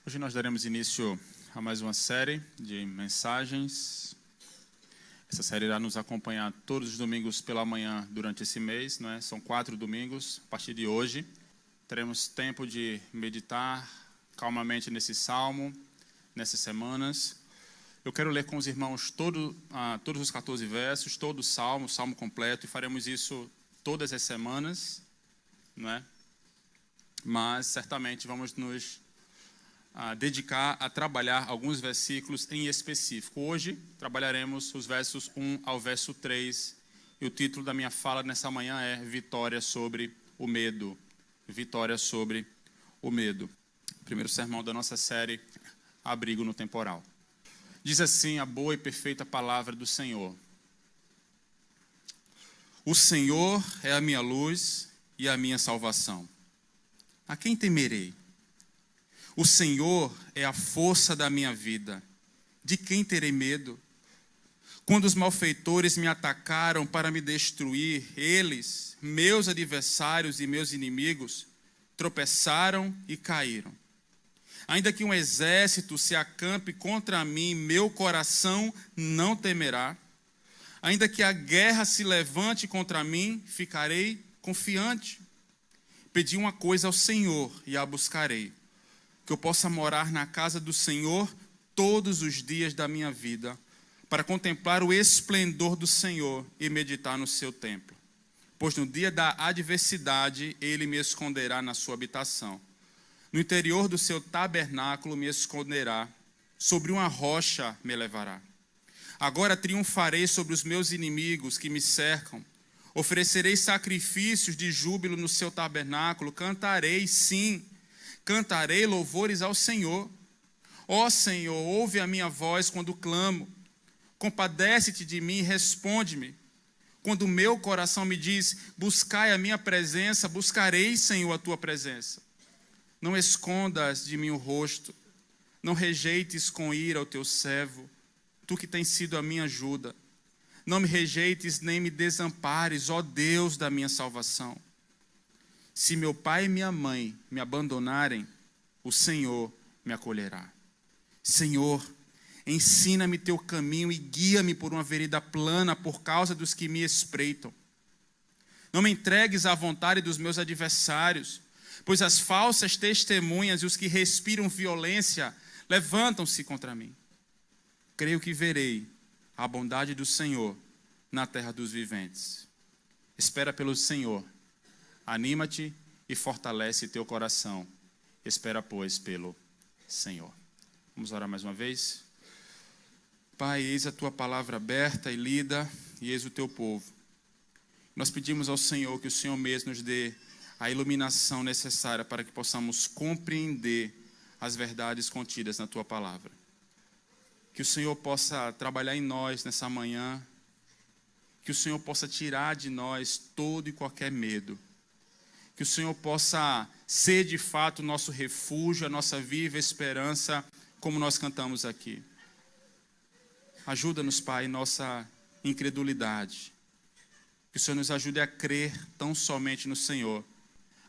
Hoje nós daremos início a mais uma série de mensagens. Essa série irá nos acompanhar todos os domingos pela manhã durante esse mês, não é? São 4 domingos. A partir de hoje, teremos tempo de meditar calmamente nesse salmo, nessas semanas. Eu quero ler com os irmãos todos os 14 versos, todo o salmo completo, e faremos isso todas as semanas, não é? Mas certamente vamos nos dedicar a trabalhar alguns versículos em específico. Hoje trabalharemos os versos 1 ao verso 3, e o título da minha fala nessa manhã é Vitória sobre o Medo. Vitória sobre o Medo. Primeiro sermão da nossa série, Abrigo no Temporal. Diz assim a boa e perfeita palavra do Senhor: O Senhor é a minha luz e a minha salvação. A quem temerei? O Senhor é a força da minha vida. De quem terei medo? Quando os malfeitores me atacaram para me destruir, eles, meus adversários e meus inimigos, tropeçaram e caíram. Ainda que um exército se acampe contra mim, meu coração não temerá. Ainda que a guerra se levante contra mim, ficarei confiante. Pedi uma coisa ao Senhor e a buscarei: que eu possa morar na casa do Senhor todos os dias da minha vida, para contemplar o esplendor do Senhor e meditar no seu templo. Pois no dia da adversidade, Ele me esconderá na sua habitação. No interior do seu tabernáculo me esconderá, sobre uma rocha me levará. Agora triunfarei sobre os meus inimigos que me cercam. Oferecerei sacrifícios de júbilo no seu tabernáculo, cantarei, sim, cantarei louvores ao Senhor. Ó Senhor, ouve a minha voz quando clamo. Compadece-te de mim e responde-me. Quando o meu coração me diz, buscai a minha presença, buscarei, Senhor, a tua presença. Não escondas de mim o rosto, não rejeites com ira o teu servo, tu que tens sido a minha ajuda. Não me rejeites nem me desampares, ó Deus da minha salvação. Se meu pai e minha mãe me abandonarem, o Senhor me acolherá. Senhor, ensina-me teu caminho e guia-me por uma vereda plana por causa dos que me espreitam. Não me entregues à vontade dos meus adversários, pois as falsas testemunhas e os que respiram violência levantam-se contra mim. Creio que verei a bondade do Senhor na terra dos viventes. Espera pelo Senhor. Anima-te e fortalece teu coração. Espera, pois, pelo Senhor. Vamos orar mais uma vez? Pai, eis a tua palavra aberta e lida, e eis o teu povo. Nós pedimos ao Senhor que o Senhor mesmo nos dê a iluminação necessária para que possamos compreender as verdades contidas na tua palavra. Que o Senhor possa trabalhar em nós nessa manhã, que o Senhor possa tirar de nós todo e qualquer medo, que o Senhor possa ser de fato o nosso refúgio, a nossa viva esperança, como nós cantamos aqui. Ajuda-nos, Pai, em nossa incredulidade. Que o Senhor nos ajude a crer tão somente no Senhor.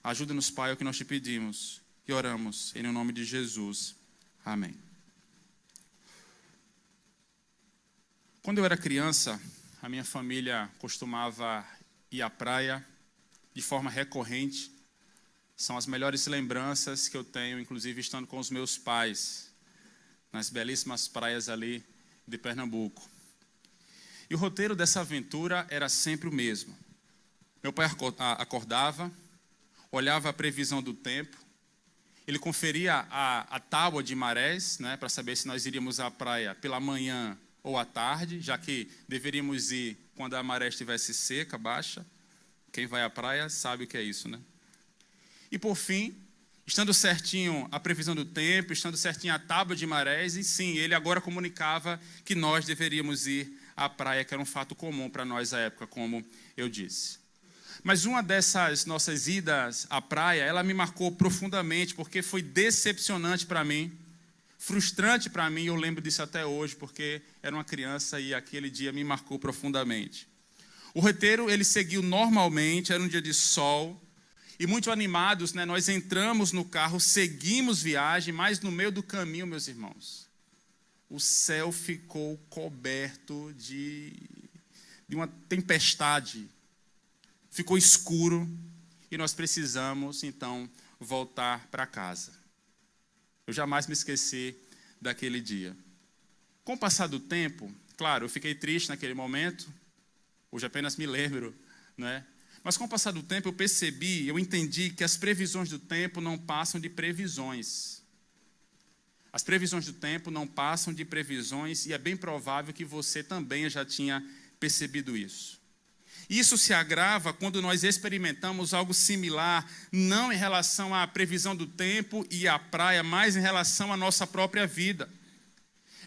Ajuda-nos, Pai, é o que nós te pedimos e oramos em nome de Jesus. Amém. Quando eu era criança, a minha família costumava ir à praia de forma recorrente. São as melhores lembranças que eu tenho, inclusive estando com os meus pais, nas belíssimas praias ali de Pernambuco. E o roteiro dessa aventura era sempre o mesmo. Meu pai acordava, olhava a previsão do tempo, ele conferia a tábua de marés, né, para saber se nós iríamos à praia pela manhã ou à tarde, já que deveríamos ir quando a maré estivesse seca, baixa. Quem vai à praia sabe o que é isso, né? E por fim, estando certinho a previsão do tempo, estando certinho a tábua de marés, e sim, ele agora comunicava que nós deveríamos ir à praia, que era um fato comum para nós à época, como eu disse. Mas uma dessas nossas idas à praia, ela me marcou profundamente, porque foi decepcionante para mim, frustrante para mim, eu lembro disso até hoje, porque era uma criança e aquele dia me marcou profundamente. O roteiro, ele seguiu normalmente, era um dia de sol, E muito animados, né, nós entramos no carro, seguimos viagem, mas no meio do caminho, meus irmãos, o céu ficou coberto de uma tempestade. Ficou escuro e nós precisamos, então, voltar para casa. Eu jamais me esqueci daquele dia. Com o passar do tempo, claro, eu fiquei triste naquele momento, hoje apenas me lembro, né? Mas com o passar do tempo eu entendi que as previsões do tempo não passam de previsões. As previsões do tempo não passam de previsões e é bem provável que você também já tinha percebido isso. Isso se agrava quando nós experimentamos algo similar, não em relação à previsão do tempo e à praia, mas em relação à nossa própria vida.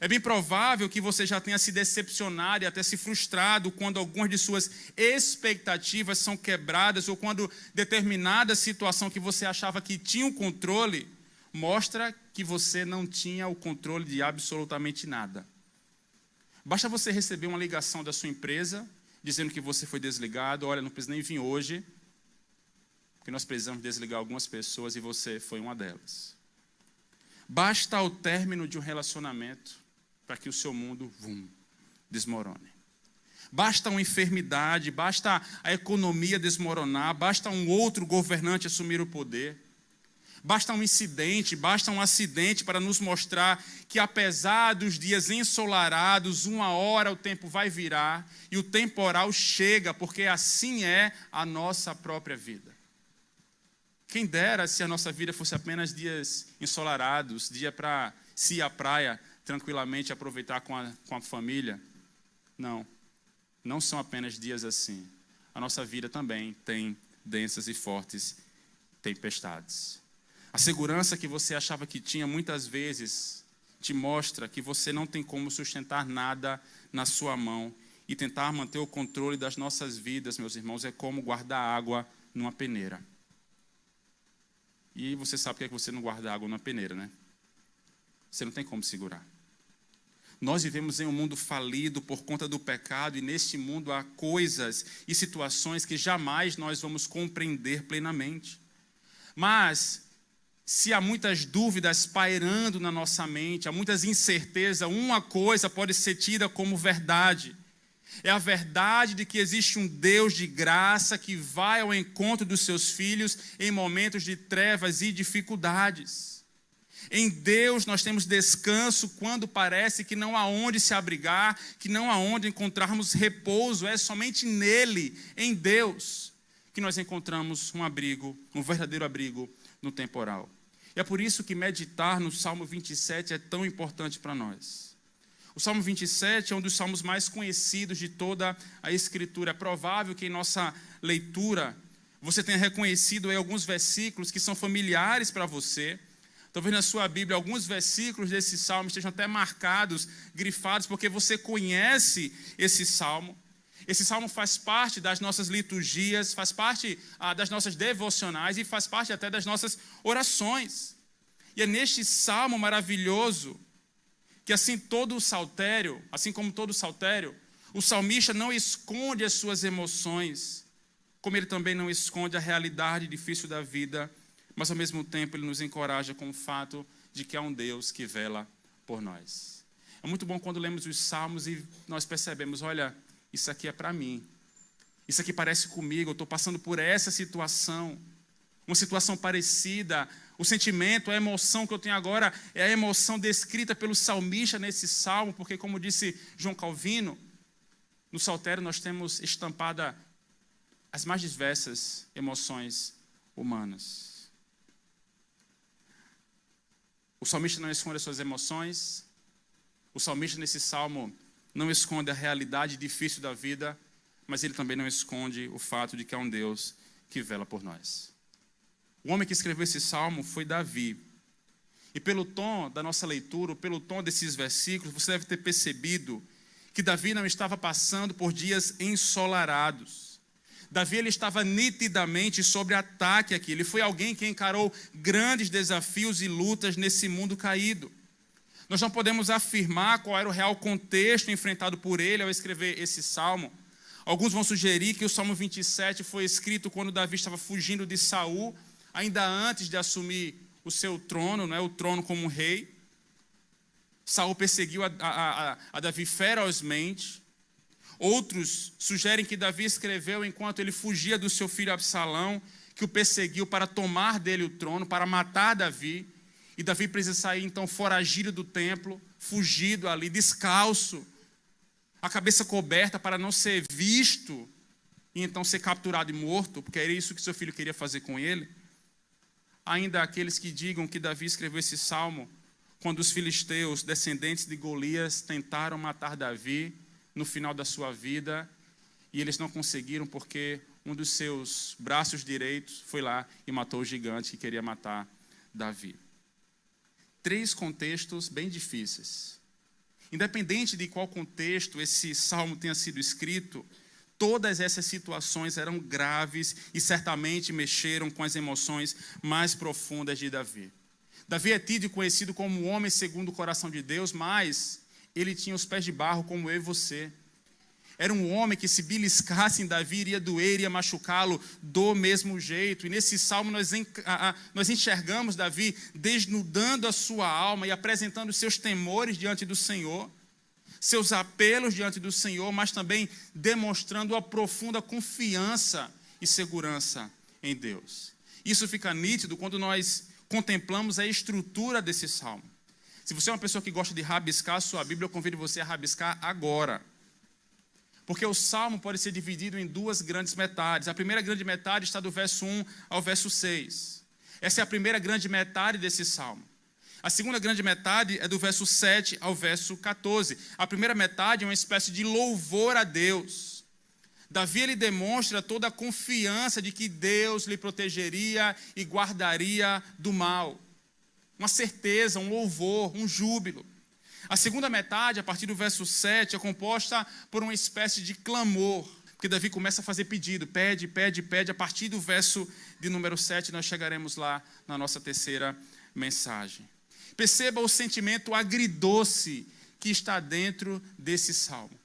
É bem provável que você já tenha se decepcionado e até se frustrado quando algumas de suas expectativas são quebradas ou quando determinada situação que você achava que tinha o controle, mostra que você não tinha o controle de absolutamente nada. Basta você receber uma ligação da sua empresa dizendo que você foi desligado, olha, não precisa nem vir hoje, porque nós precisamos desligar algumas pessoas e você foi uma delas. Basta o término de um relacionamento para que o seu mundo, desmorone. Basta uma enfermidade, basta a economia desmoronar, basta um outro governante assumir o poder. Basta um incidente, basta um acidente para nos mostrar que apesar dos dias ensolarados, uma hora o tempo vai virar e o temporal chega, porque assim é a nossa própria vida. Quem dera se a nossa vida fosse apenas dias ensolarados, dia para se ir à praia tranquilamente, aproveitar com a família. Não são apenas dias assim. A nossa vida também tem densas e fortes tempestades. A segurança que você achava que tinha, muitas vezes, te mostra que você não tem como sustentar nada na sua mão. E tentar manter o controle das nossas vidas, meus irmãos, é como guardar água numa peneira. E você sabe por que você não guarda água numa peneira, né? Você não tem como segurar. Nós vivemos em um mundo falido por conta do pecado, e neste mundo há coisas e situações que jamais nós vamos compreender plenamente. Mas se há muitas dúvidas pairando na nossa mente, há muitas incertezas, uma coisa pode ser tida como verdade. É a verdade de que existe um Deus de graça que vai ao encontro dos seus filhos em momentos de trevas e dificuldades. Em Deus nós temos descanso quando parece que não há onde se abrigar, que não há onde encontrarmos repouso. É somente nele, em Deus, que nós encontramos um abrigo, um verdadeiro abrigo no temporal. E é por isso que meditar no Salmo 27 é tão importante para nós. O Salmo 27 é um dos salmos mais conhecidos de toda a Escritura. É provável que em nossa leitura você tenha reconhecido aí alguns versículos que são familiares para você. Talvez na sua Bíblia alguns versículos desse salmo estejam até marcados, grifados, porque você conhece esse salmo. Esse salmo faz parte das nossas liturgias, faz parte das nossas devocionais e faz parte até das nossas orações. E é neste salmo maravilhoso que assim como todo saltério, o salmista não esconde as suas emoções, como ele também não esconde a realidade difícil da vida, mas ao mesmo tempo ele nos encoraja com o fato de que há um Deus que vela por nós. É muito bom quando lemos os salmos e nós percebemos, olha, isso aqui é para mim, isso aqui parece comigo, eu estou passando por essa situação, uma situação parecida. O sentimento, a emoção que eu tenho agora é a emoção descrita pelo salmista nesse salmo, porque como disse João Calvino, no saltério nós temos estampada as mais diversas emoções humanas. O salmista não esconde as suas emoções, o salmista nesse salmo não esconde a realidade difícil da vida, mas ele também não esconde o fato de que há um Deus que vela por nós. O homem que escreveu esse salmo foi Davi. E pelo tom da nossa leitura, pelo tom desses versículos, você deve ter percebido que Davi não estava passando por dias ensolarados. Davi ele estava nitidamente sob ataque aqui. Ele foi alguém que encarou grandes desafios e lutas nesse mundo caído. Nós não podemos afirmar qual era o real contexto enfrentado por ele ao escrever esse salmo. Alguns vão sugerir que o Salmo 27 foi escrito quando Davi estava fugindo de Saul, ainda antes de assumir o seu trono, o trono como rei. Saul perseguiu a Davi ferozmente. Outros sugerem que Davi escreveu enquanto ele fugia do seu filho Absalão, que o perseguiu para tomar dele o trono, para matar Davi. E Davi precisa sair, então, foragido do templo, fugido ali, descalço, a cabeça coberta para não ser visto e então ser capturado e morto, porque era isso que seu filho queria fazer com ele. Ainda aqueles que digam que Davi escreveu esse salmo quando os filisteus, descendentes de Golias, tentaram matar Davi no final da sua vida, e eles não conseguiram porque um dos seus braços direitos foi lá e matou o gigante que queria matar Davi. 3 contextos bem difíceis. Independente de qual contexto esse salmo tenha sido escrito, todas essas situações eram graves e certamente mexeram com as emoções mais profundas de Davi. Davi é tido e conhecido como um homem segundo o coração de Deus, mas ele tinha os pés de barro como eu e você. Era um homem que, se beliscasse em Davi, iria doer, iria machucá-lo do mesmo jeito. E nesse salmo nós enxergamos Davi desnudando a sua alma e apresentando seus temores diante do Senhor, seus apelos diante do Senhor, mas também demonstrando a profunda confiança e segurança em Deus. Isso fica nítido quando nós contemplamos a estrutura desse salmo. Se você é uma pessoa que gosta de rabiscar a sua Bíblia, eu convido você a rabiscar agora. Porque o salmo pode ser dividido em 2 grandes metades. A primeira grande metade está do verso 1 ao verso 6. Essa é a primeira grande metade desse salmo. A segunda grande metade é do verso 7 ao verso 14. A primeira metade é uma espécie de louvor a Deus. Davi ele demonstra toda a confiança de que Deus lhe protegeria e guardaria do mal. Uma certeza, um louvor, um júbilo. A segunda metade, a partir do verso 7, é composta por uma espécie de clamor, porque Davi começa a fazer pedido, pede, pede, pede. A partir do verso de número 7, nós chegaremos lá na nossa terceira mensagem. Perceba o sentimento agridoce que está dentro desse salmo.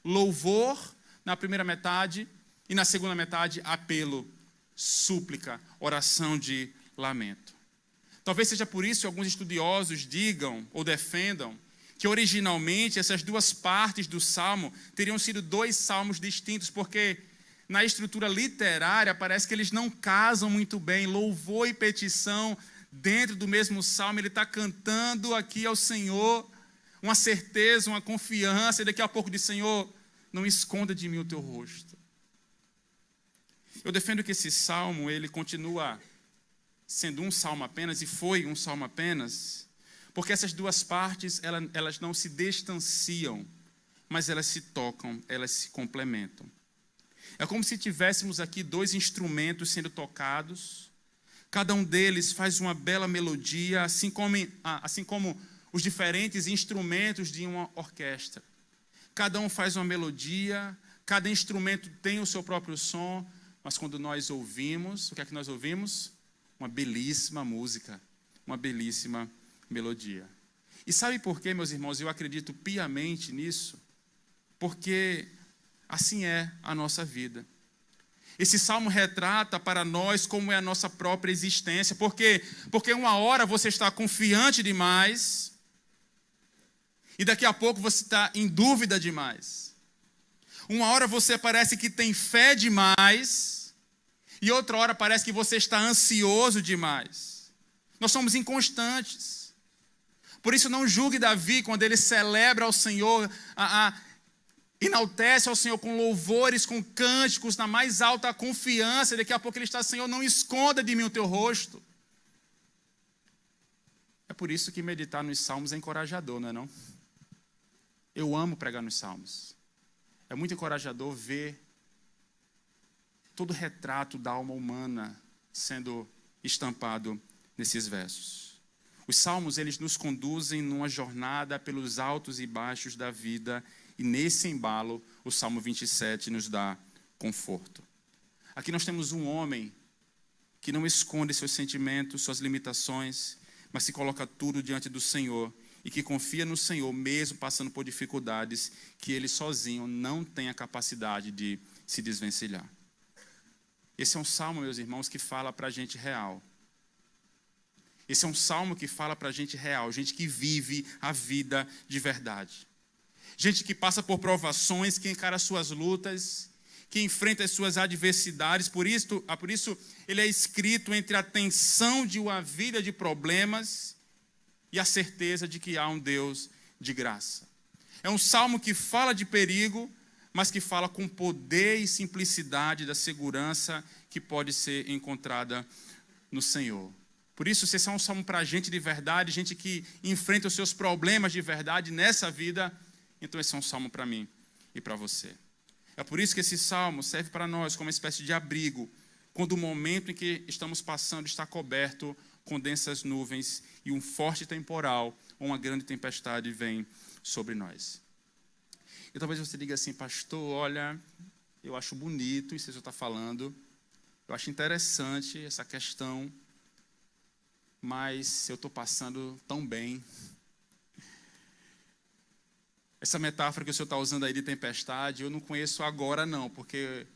Louvor na primeira metade e na segunda metade, apelo, súplica, oração de lamento. Talvez seja por isso que alguns estudiosos digam ou defendam que originalmente essas 2 partes do salmo teriam sido 2 salmos distintos, porque na estrutura literária parece que eles não casam muito bem. Louvor e petição dentro do mesmo salmo, ele está cantando aqui ao Senhor uma certeza, uma confiança, e daqui a pouco diz: Senhor, não esconda de mim o teu rosto. Eu defendo que esse salmo ele continua sendo um salmo apenas, e foi um salmo apenas, porque essas 2 partes, elas não se distanciam, mas elas se tocam, elas se complementam. É como se tivéssemos aqui 2 instrumentos sendo tocados, cada um deles faz uma bela melodia, assim como os diferentes instrumentos de uma orquestra. Cada um faz uma melodia, cada instrumento tem o seu próprio som, mas quando nós ouvimos, o que é que nós ouvimos? Uma belíssima música, uma belíssima melodia. E sabe por quê, meus irmãos? Eu acredito piamente nisso, porque assim é a nossa vida. Esse salmo retrata para nós como é a nossa própria existência. Por quê? Porque uma hora você está confiante demais e daqui a pouco você está em dúvida demais. Uma hora você parece que tem fé demais e outra hora parece que você está ansioso demais. Nós somos inconstantes. Por isso não julgue Davi quando ele celebra ao Senhor, enaltece ao Senhor com louvores, com cânticos, na mais alta confiança. Daqui a pouco ele está: Senhor, não esconda de mim o teu rosto. É por isso que meditar nos salmos é encorajador, não é não? Eu amo pregar nos salmos. É muito encorajador ver todo o retrato da alma humana sendo estampado nesses versos. Os salmos, eles nos conduzem numa jornada pelos altos e baixos da vida, e nesse embalo, o Salmo 27 nos dá conforto. Aqui nós temos um homem que não esconde seus sentimentos, suas limitações, mas se coloca tudo diante do Senhor e que confia no Senhor, mesmo passando por dificuldades que ele sozinho não tem a capacidade de se desvencilhar. Esse é um salmo, meus irmãos, que fala para a gente real. Esse é um salmo que fala para a gente real, gente que vive a vida de verdade. Gente que passa por provações, que encara suas lutas, que enfrenta as suas adversidades. Por isso ele é escrito entre a tensão de uma vida de problemas e a certeza de que há um Deus de graça. É um salmo que fala de perigo, mas que fala com poder e simplicidade da segurança que pode ser encontrada no Senhor. Por isso, se esse é um salmo para gente de verdade, gente que enfrenta os seus problemas de verdade nessa vida, então esse é um salmo para mim e para você. É por isso que esse salmo serve para nós como uma espécie de abrigo, quando o momento em que estamos passando está coberto com densas nuvens e um forte temporal ou uma grande tempestade vem sobre nós. E talvez você diga assim, pastor, olha, eu acho bonito isso que você está falando, eu acho interessante essa questão, mas eu estou passando tão bem. Essa metáfora que o senhor está usando aí de tempestade, eu não conheço agora não, porque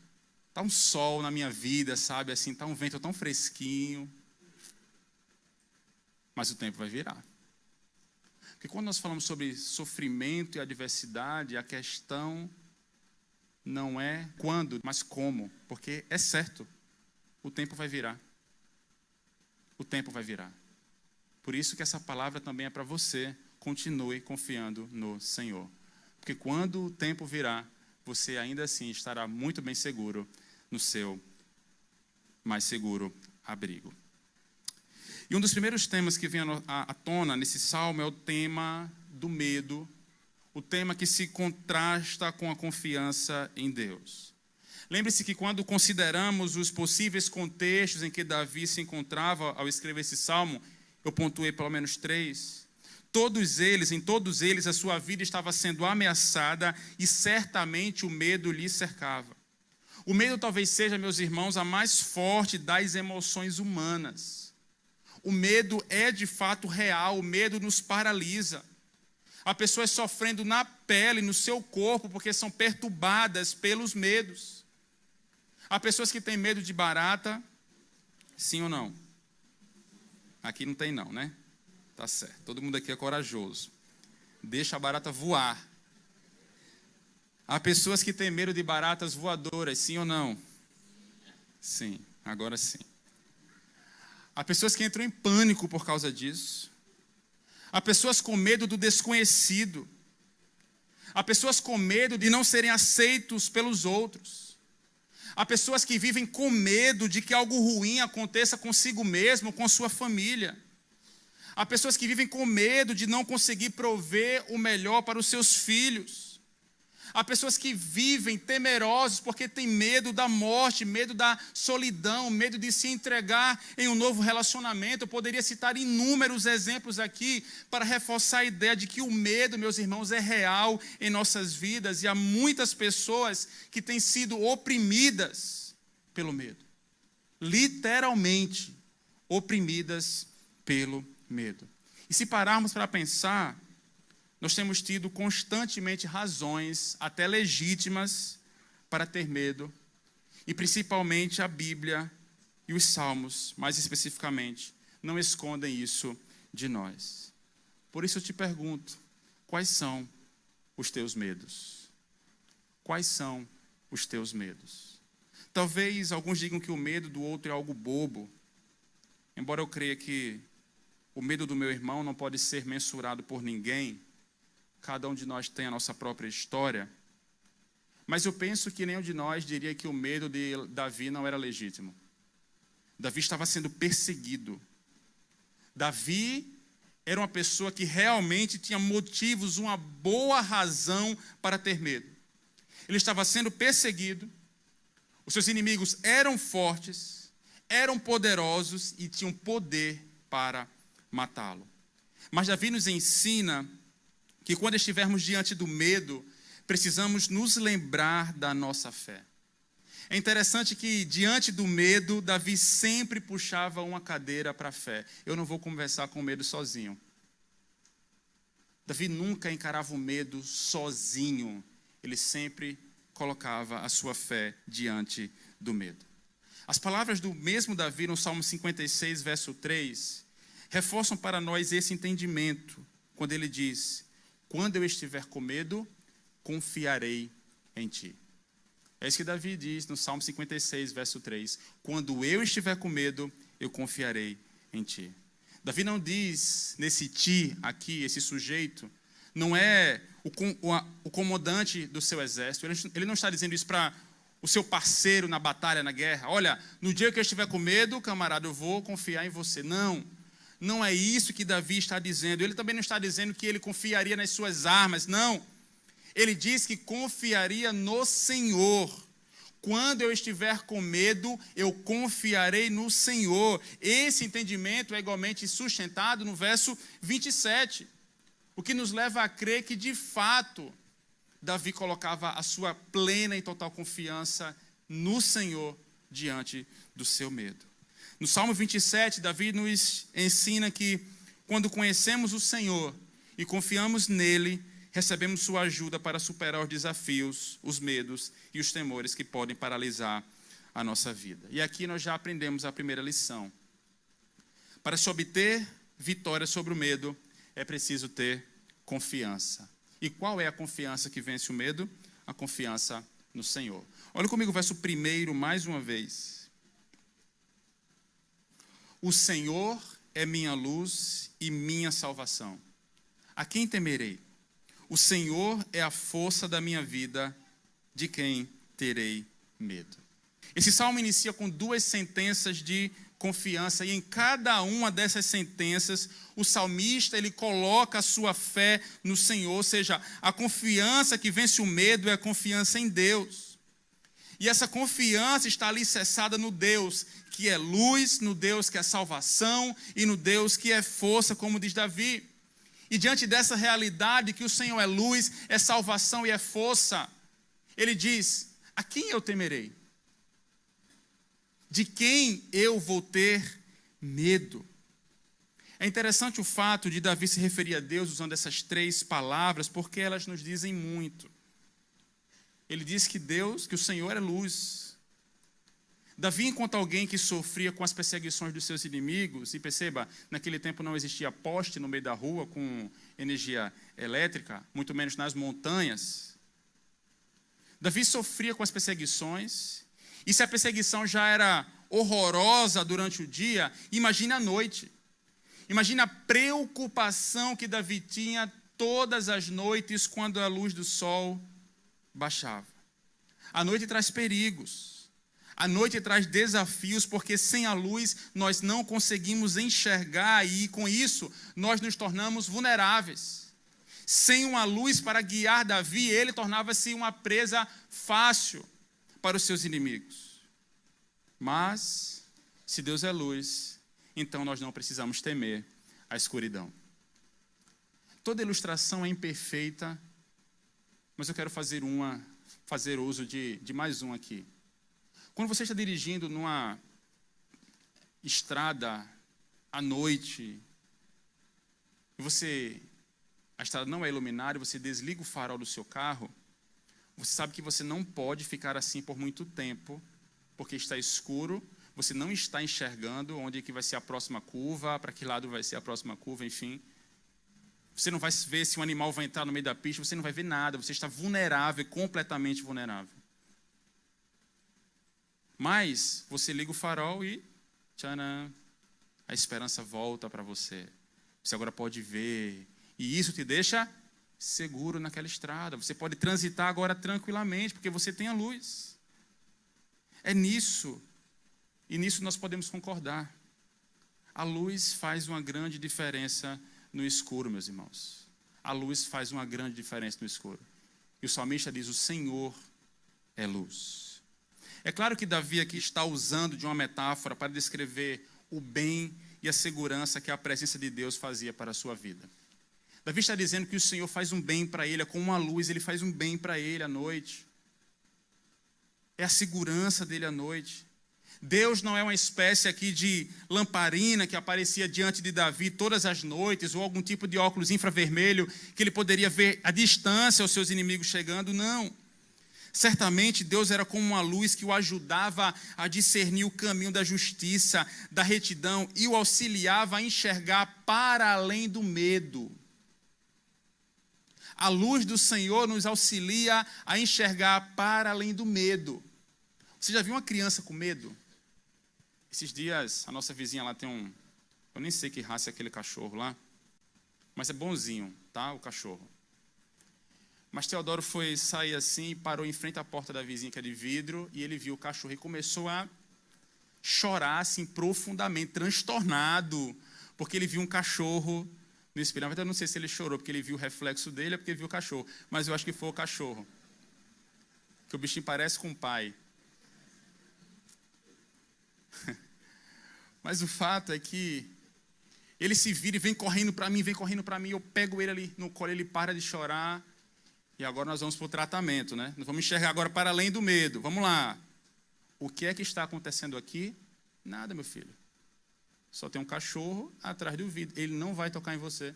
está um sol na minha vida, sabe, assim, está um vento tão fresquinho, mas o tempo vai virar. Porque quando nós falamos sobre sofrimento e adversidade, a questão não é quando, mas como, porque é certo, o tempo vai virar. O tempo vai virar. Por isso que essa palavra também é para você. Continue confiando no Senhor. Porque quando o tempo virar, você ainda assim estará muito bem seguro no seu mais seguro abrigo. E um dos primeiros temas que vem à tona nesse salmo é o tema do medo, o tema que se contrasta com a confiança em Deus. Lembre-se que quando consideramos os possíveis contextos em que Davi se encontrava ao escrever esse salmo, eu pontuei pelo menos 3. Em todos eles, a sua vida estava sendo ameaçada e certamente o medo lhe cercava. O medo talvez seja, meus irmãos, a mais forte das emoções humanas. O medo é de fato real, o medo nos paralisa. Há pessoas sofrendo na pele, no seu corpo, porque são perturbadas pelos medos. Há pessoas que têm medo de barata, sim ou não? Aqui não tem não, né? Tá certo, todo mundo aqui é corajoso. Deixa a barata voar. Há pessoas que têm medo de baratas voadoras, sim ou não? Sim, agora sim. Há pessoas que entram em pânico por causa disso. Há pessoas com medo do desconhecido. Há pessoas com medo de não serem aceitos pelos outros. Há pessoas que vivem com medo de que algo ruim aconteça consigo mesmo, com sua família. Há pessoas que vivem com medo de não conseguir prover o melhor para os seus filhos. Há pessoas que vivem temerosos porque têm medo da morte, medo da solidão, medo de se entregar em um novo relacionamento. Eu poderia citar inúmeros exemplos aqui para reforçar a ideia de que o medo, meus irmãos, é real em nossas vidas. E há muitas pessoas que têm sido oprimidas pelo medo. Literalmente oprimidas pelo medo. E se pararmos para pensar, nós temos tido constantemente razões, até legítimas, para ter medo. E principalmente a Bíblia e os Salmos, mais especificamente, não escondem isso de nós. Por isso eu te pergunto, quais são os teus medos? Quais são os teus medos? Talvez alguns digam que o medo do outro é algo bobo, embora eu creia que o medo do meu irmão não pode ser mensurado por ninguém. Cada um de nós tem a nossa própria história. Mas eu penso que nenhum de nós diria que o medo de Davi não era legítimo. Davi estava sendo perseguido. Davi era uma pessoa que realmente tinha motivos, uma boa razão para ter medo. Ele estava sendo perseguido. Os seus inimigos eram fortes, eram poderosos e tinham poder para matá-lo. Mas Davi nos ensina que quando estivermos diante do medo, precisamos nos lembrar da nossa fé. É interessante que diante do medo, Davi sempre puxava uma cadeira para a fé. Eu não vou conversar com medo sozinho. Davi nunca encarava o medo sozinho. Ele sempre colocava a sua fé diante do medo. As palavras do mesmo Davi no Salmo 56, verso 3, reforçam para nós esse entendimento, quando ele diz: quando eu estiver com medo, confiarei em ti. É isso que Davi diz no Salmo 56, verso 3. Quando eu estiver com medo, eu confiarei em ti. Davi não diz nesse ti aqui, esse sujeito, não é o comandante do seu exército. Ele não está dizendo isso para o seu parceiro na batalha, na guerra. Olha, no dia que eu estiver com medo, camarada, eu vou confiar em você. Não, não é isso que Davi está dizendo. Ele também não está dizendo que ele confiaria nas suas armas, não. Ele diz que confiaria no Senhor. Quando eu estiver com medo, eu confiarei no Senhor. Esse entendimento é igualmente sustentado no verso 27. O que nos leva a crer que, de fato, Davi colocava a sua plena e total confiança no Senhor diante do seu medo. No Salmo 27, Davi nos ensina que, quando conhecemos o Senhor e confiamos nele, recebemos sua ajuda para superar os desafios, os medos e os temores que podem paralisar a nossa vida. E aqui nós já aprendemos a primeira lição. Para se obter vitória sobre o medo, é preciso ter confiança. E qual é a confiança que vence o medo? A confiança no Senhor. Olha comigo o verso 1 mais uma vez. O Senhor é minha luz e minha salvação. A quem temerei? O Senhor é a força da minha vida, de quem terei medo. Esse salmo inicia com 2 sentenças de confiança, e em cada uma dessas sentenças, o salmista ele coloca a sua fé no Senhor, ou seja, a confiança que vence o medo é a confiança em Deus. E essa confiança está alicerçada no Deus que é luz, no Deus que é salvação e no Deus que é força, como diz Davi. E diante dessa realidade que o Senhor é luz, é salvação e é força, ele diz: a quem eu temerei? De quem eu vou ter medo? É interessante o fato de Davi se referir a Deus usando essas 3 palavras, porque elas nos dizem muito. Ele diz que Deus, que o Senhor é luz. Davi, enquanto alguém que sofria com as perseguições dos seus inimigos, e perceba, naquele tempo não existia poste no meio da rua com energia elétrica, muito menos nas montanhas. Davi sofria com as perseguições, e se a perseguição já era horrorosa durante o dia, imagine a noite. Imagine a preocupação que Davi tinha todas as noites quando a luz do sol baixava. A noite traz perigos. A noite traz desafios, porque sem a luz nós não conseguimos enxergar e com isso nós nos tornamos vulneráveis. Sem uma luz para guiar Davi, ele tornava-se uma presa fácil para os seus inimigos. Mas, se Deus é luz, então nós não precisamos temer a escuridão. Toda ilustração é imperfeita, mas eu quero fazer uso de mais um aqui. Quando você está dirigindo numa estrada à noite, e a estrada não é iluminada, você desliga o farol do seu carro, você sabe que você não pode ficar assim por muito tempo, porque está escuro, você não está enxergando onde é que vai ser a próxima curva, para que lado vai ser a próxima curva, enfim. Você não vai ver se um animal vai entrar no meio da pista, você não vai ver nada, você está vulnerável, completamente vulnerável. Mas você liga o farol e tcharam, a esperança volta para você. Você agora pode ver. E isso te deixa seguro naquela estrada. Você pode transitar agora tranquilamente, porque você tem a luz. É nisso. E nisso nós podemos concordar. A luz faz uma grande diferença no escuro, meus irmãos. A luz faz uma grande diferença no escuro. E o salmista diz: o Senhor é luz. É claro que Davi aqui está usando de uma metáfora para descrever o bem e a segurança que a presença de Deus fazia para a sua vida. Davi está dizendo que o Senhor faz um bem para ele, é como uma luz, ele faz um bem para ele à noite. É a segurança dele à noite. Deus não é uma espécie aqui de lamparina que aparecia diante de Davi todas as noites, ou algum tipo de óculos infravermelho que ele poderia ver à distância os seus inimigos chegando. Não. Certamente Deus era como uma luz que o ajudava a discernir o caminho da justiça, da retidão, e o auxiliava a enxergar para além do medo. A luz do Senhor nos auxilia a enxergar para além do medo. Você já viu uma criança com medo? Esses dias, a nossa vizinha lá tem um... Eu nem sei que raça é aquele cachorro lá, mas é bonzinho, tá? O cachorro. Mas Teodoro foi sair assim e parou em frente à porta da vizinha, que é de vidro, e ele viu o cachorro e começou a chorar assim profundamente, transtornado, porque ele viu um cachorro no espelho. Na verdade, eu não sei se ele chorou porque ele viu o reflexo dele ou porque viu o cachorro, mas eu acho que foi o cachorro. Que o bichinho parece com o pai. Mas o fato é que ele se vira e vem correndo para mim, eu pego ele ali no colo, ele para de chorar, e agora nós vamos para o tratamento, né? Nós vamos enxergar agora para além do medo. Vamos lá. O que é que está acontecendo aqui? Nada, meu filho. Só tem um cachorro atrás do vidro. Ele não vai tocar em você.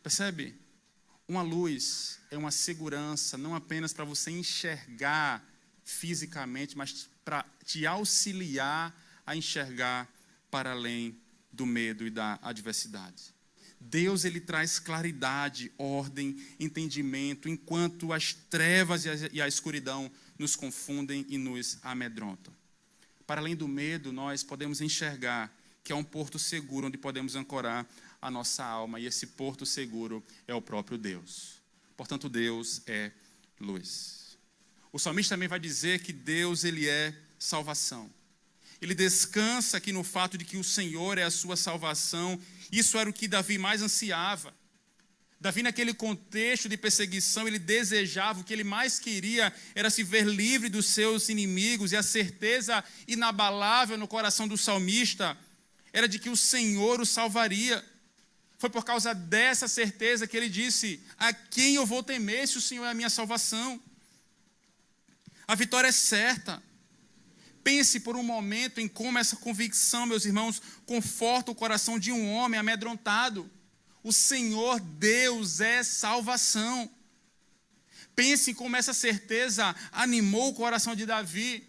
Percebe? Uma luz é uma segurança, não apenas para você enxergar fisicamente, mas para te auxiliar a enxergar para além do medo e da adversidade. Deus, ele traz claridade, ordem, entendimento, enquanto as trevas e a escuridão nos confundem e nos amedrontam. Para além do medo, nós podemos enxergar que é um porto seguro onde podemos ancorar a nossa alma, e esse porto seguro é o próprio Deus. Portanto, Deus é luz. O salmista também vai dizer que Deus, ele é salvação. Ele descansa aqui no fato de que o Senhor é a sua salvação. Isso era o que Davi mais ansiava. Davi, naquele contexto de perseguição, ele desejava, o que ele mais queria era se ver livre dos seus inimigos, e a certeza inabalável no coração do salmista era de que o Senhor o salvaria. Foi por causa dessa certeza que ele disse: a quem eu vou temer se o Senhor é a minha salvação? A vitória é certa. Pense por um momento em como essa convicção, meus irmãos, conforta o coração de um homem amedrontado. O Senhor Deus é salvação. Pense em como essa certeza animou o coração de Davi.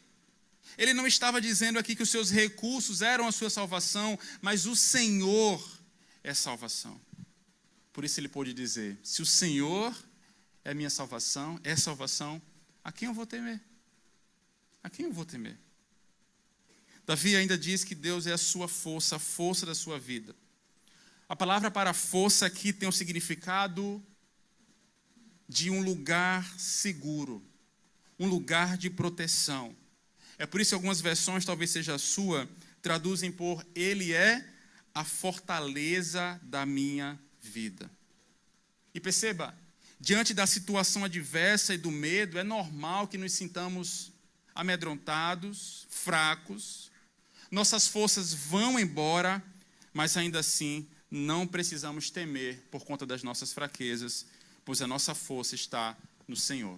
Ele não estava dizendo aqui que os seus recursos eram a sua salvação, mas o Senhor é salvação. Por isso ele pôde dizer: se o Senhor é minha salvação, a quem eu vou temer? A quem eu vou temer? Davi ainda diz que Deus é a sua força, a força da sua vida. A palavra para força aqui tem um significado de um lugar seguro, um lugar de proteção. É por isso que algumas versões, talvez seja a sua, traduzem por: Ele é a fortaleza da minha vida. E perceba, diante da situação adversa e do medo, é normal que nos sintamos amedrontados, fracos. Nossas forças vão embora, mas ainda assim não precisamos temer por conta das nossas fraquezas, pois a nossa força está no Senhor.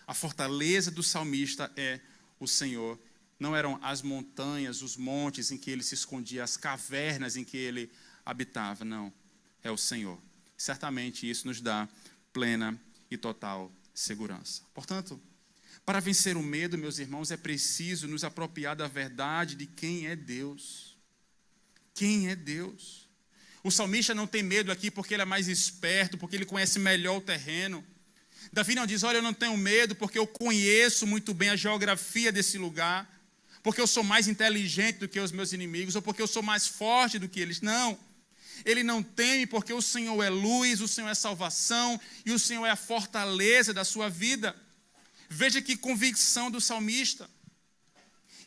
A fortaleza do salmista é o Senhor. Não eram as montanhas, os montes em que ele se escondia, as cavernas em que ele habitava, não. É o Senhor. Certamente isso nos dá plena e total segurança. Portanto, para vencer o medo, meus irmãos, é preciso nos apropriar da verdade de quem é Deus. Quem é Deus? O salmista não tem medo aqui porque ele é mais esperto, porque ele conhece melhor o terreno. Davi não diz: olha, eu não tenho medo porque eu conheço muito bem a geografia desse lugar, porque eu sou mais inteligente do que os meus inimigos, ou porque eu sou mais forte do que eles. Não. Ele não teme porque o Senhor é luz, o Senhor é salvação, e o Senhor é a fortaleza da sua vida. Veja que convicção do salmista.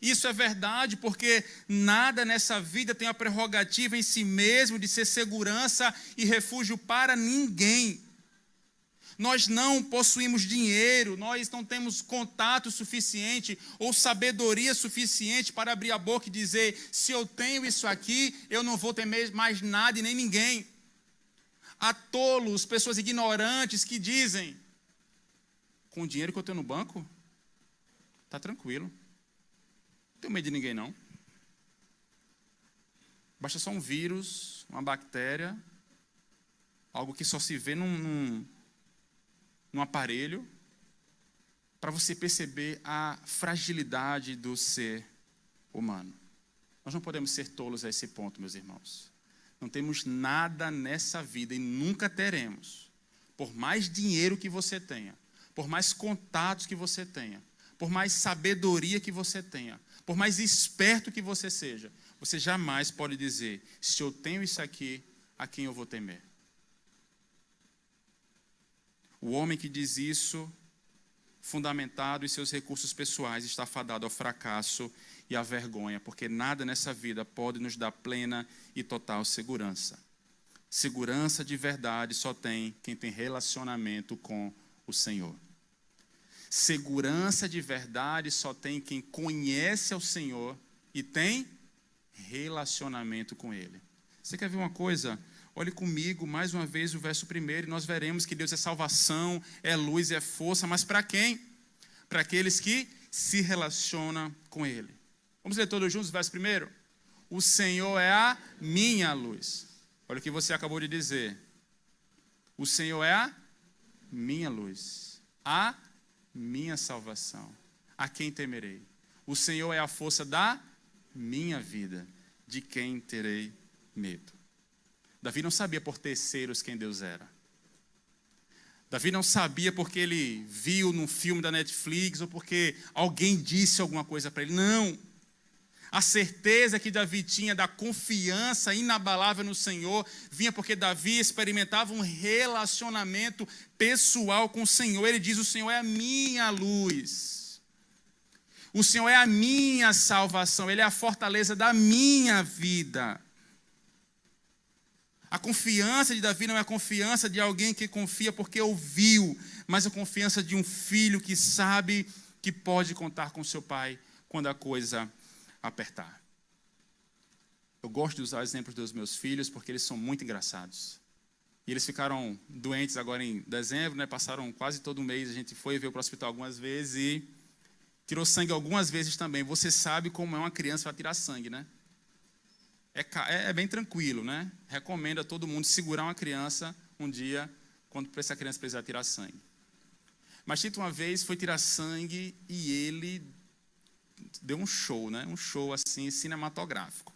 Isso é verdade porque nada nessa vida tem a prerrogativa em si mesmo de ser segurança e refúgio para ninguém. Nós não possuímos dinheiro, nós não temos contato suficiente ou sabedoria suficiente para abrir a boca e dizer: se eu tenho isso aqui, eu não vou temer mais nada e nem ninguém. Há tolos, pessoas ignorantes que dizem: com o dinheiro que eu tenho no banco, está tranquilo. tenho medo de ninguém, não. Basta só um vírus, uma bactéria, algo que só se vê num aparelho, para você perceber a fragilidade do ser humano. Nós não podemos ser tolos a esse ponto, meus irmãos. Não temos nada nessa vida e nunca teremos. Por mais dinheiro que você tenha, por mais contatos que você tenha, por mais sabedoria que você tenha, por mais esperto que você seja, você jamais pode dizer, se eu tenho isso aqui, a quem eu vou temer? O homem que diz isso, fundamentado em seus recursos pessoais, está fadado ao fracasso e à vergonha, porque nada nessa vida pode nos dar plena e total segurança. Segurança de verdade só tem quem tem relacionamento com o Senhor. Segurança de verdade só tem quem conhece ao Senhor e tem relacionamento com Ele. Você quer ver uma coisa? Olhe comigo mais uma vez o verso 1 e nós veremos que Deus é salvação, é luz, é força, mas para quem? Para aqueles que se relacionam com Ele. Vamos ler todos juntos o verso 1? O Senhor é a minha luz. Olha o que você acabou de dizer. O Senhor é a minha luz, a minha salvação. A quem temerei? O Senhor é a força da minha vida. De quem terei medo? Davi não sabia por terceiros quem Deus era. Davi não sabia porque ele viu num filme da Netflix ou porque alguém disse alguma coisa para ele. Não. A certeza que Davi tinha da confiança inabalável no Senhor vinha porque Davi experimentava um relacionamento pessoal com o Senhor. Ele diz, o Senhor é a minha luz. O Senhor é a minha salvação. Ele é a fortaleza da minha vida. A confiança de Davi não é a confiança de alguém que confia porque ouviu, mas a confiança de um filho que sabe que pode contar com seu pai quando a coisa apertar. Eu gosto de usar exemplos dos meus filhos porque eles são muito engraçados. E eles ficaram doentes agora em dezembro, né? Passaram quase todo um mês, a gente foi ver para o hospital algumas vezes e tirou sangue algumas vezes também. Você sabe como é uma criança para tirar sangue, né? É bem tranquilo, né? Recomendo a todo mundo segurar uma criança um dia, quando essa criança precisar tirar sangue. Mas Tito uma vez foi tirar sangue e ele deu um show, né? Um show assim, cinematográfico.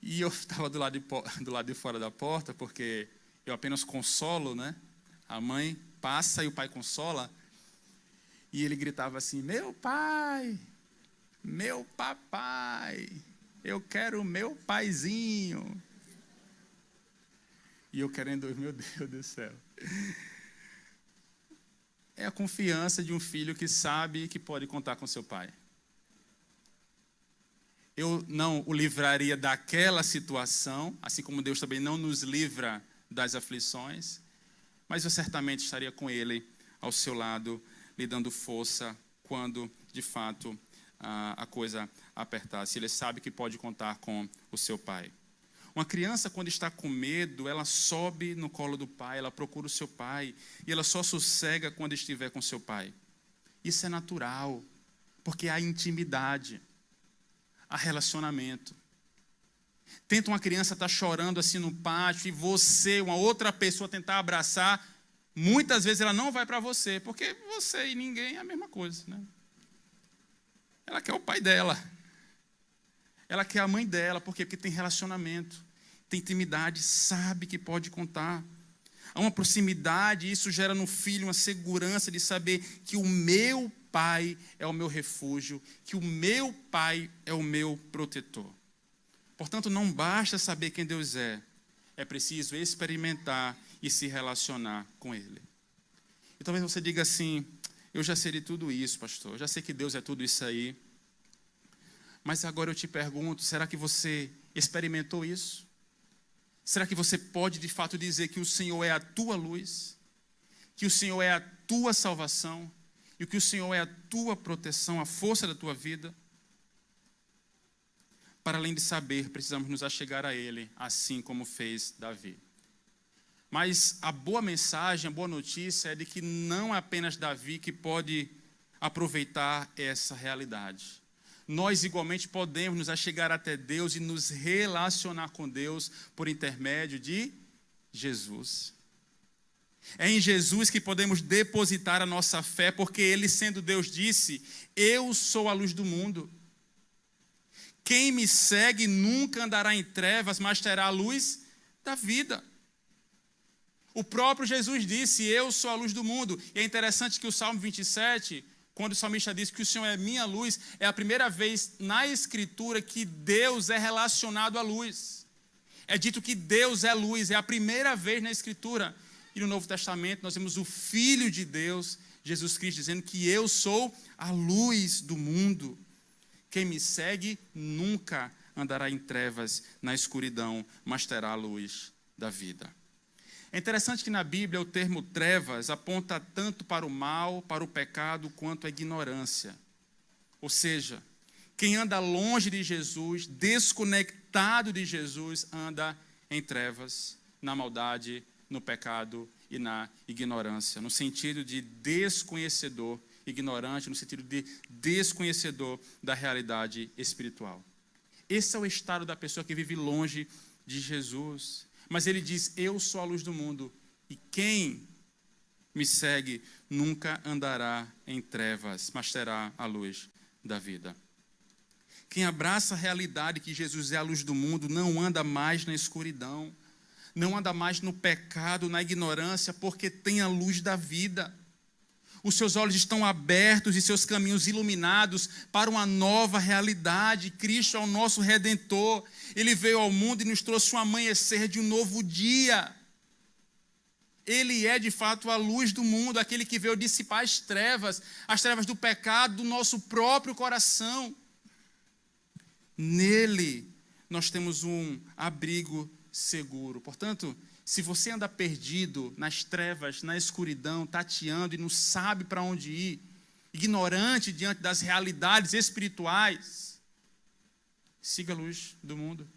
E eu estava do lado de fora da porta, porque eu apenas consolo, né? A mãe passa e o pai consola. E ele gritava assim, meu pai, meu papai, eu quero o meu paizinho. E eu querendo, meu Deus do céu. É a confiança de um filho que sabe que pode contar com seu pai. Eu não o livraria daquela situação, assim como Deus também não nos livra das aflições, mas eu certamente estaria com ele ao seu lado, lhe dando força quando, de fato, a coisa apertasse. Ele sabe que pode contar com o seu pai. Uma criança, quando está com medo, ela sobe no colo do pai, ela procura o seu pai, e ela só sossega quando estiver com seu pai. Isso é natural, porque há intimidade, há relacionamento. Tenta uma criança estar chorando assim no pátio, e você, uma outra pessoa, tentar abraçar, muitas vezes ela não vai para você, porque você e ninguém é a mesma coisa, né? Ela quer o pai dela. Ela quer a mãe dela. Por quê? Porque tem relacionamento, tem intimidade, sabe que pode contar. Há uma proximidade, e isso gera no filho uma segurança de saber que o meu pai é o meu refúgio, que o meu pai é o meu protetor. Portanto, não basta saber quem Deus é preciso experimentar e se relacionar com Ele. E talvez você diga assim, eu já sei de tudo isso, pastor, eu já sei que Deus é tudo isso aí. Mas agora eu te pergunto, será que você experimentou isso? Será que você pode de fato dizer que o Senhor é a tua luz? Que o Senhor é a tua salvação? E que o Senhor é a tua proteção, a força da tua vida? Para além de saber, precisamos nos achegar a Ele, assim como fez Davi. Mas a boa mensagem, a boa notícia é de que não é apenas Davi que pode aproveitar essa realidade. nós igualmente podemos nos achegar até Deus e nos relacionar com Deus por intermédio de Jesus. É em Jesus que podemos depositar a nossa fé, porque Ele, sendo Deus, disse: eu sou a luz do mundo. Quem me segue nunca andará em trevas, mas terá a luz da vida. O próprio Jesus disse: eu sou a luz do mundo. E é interessante que o Salmo 27, quando o salmista diz que o Senhor é minha luz, é a primeira vez na Escritura que Deus é relacionado à luz. É dito que Deus é luz, é a primeira vez na Escritura. E no Novo Testamento nós vemos o Filho de Deus, Jesus Cristo, dizendo que eu sou a luz do mundo. Quem me segue nunca andará em trevas, na escuridão, mas terá a luz da vida. É interessante que na Bíblia o termo trevas aponta tanto para o mal, para o pecado, quanto a ignorância. Ou seja, quem anda longe de Jesus, desconectado de Jesus, anda em trevas, na maldade, no pecado e na ignorância, no sentido de desconhecedor, ignorante, no sentido de desconhecedor da realidade espiritual. Esse é o estado da pessoa que vive longe de Jesus. Mas ele diz: eu sou a luz do mundo, e quem me segue nunca andará em trevas, mas terá a luz da vida. Quem abraça a realidade que Jesus é a luz do mundo não anda mais na escuridão, não anda mais no pecado, na ignorância, porque tem a luz da vida. Os seus olhos estão abertos e seus caminhos iluminados para uma nova realidade. Cristo é o nosso Redentor. Ele veio ao mundo e nos trouxe um amanhecer de um novo dia. Ele é, de fato, a luz do mundo, aquele que veio dissipar as trevas do pecado, do nosso próprio coração. Nele, nós temos um abrigo seguro. Portanto, se você anda perdido nas trevas, na escuridão, tateando e não sabe para onde ir, ignorante diante das realidades espirituais, siga a luz do mundo.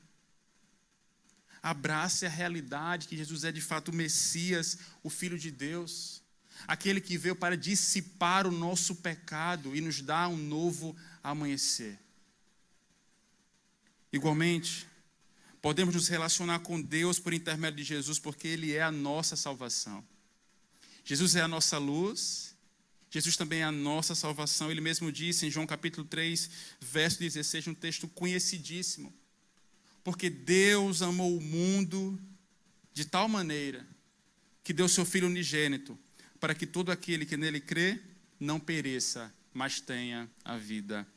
Abrace a realidade que Jesus é de fato o Messias, o Filho de Deus, aquele que veio para dissipar o nosso pecado e nos dar um novo amanhecer. Igualmente, podemos nos relacionar com Deus por intermédio de Jesus, porque Ele é a nossa salvação. Jesus é a nossa luz, Jesus também é a nossa salvação. Ele mesmo disse em João capítulo 3, verso 16, um texto conhecidíssimo: porque Deus amou o mundo de tal maneira que deu seu Filho unigênito, para que todo aquele que nele crê não pereça, mas tenha a vida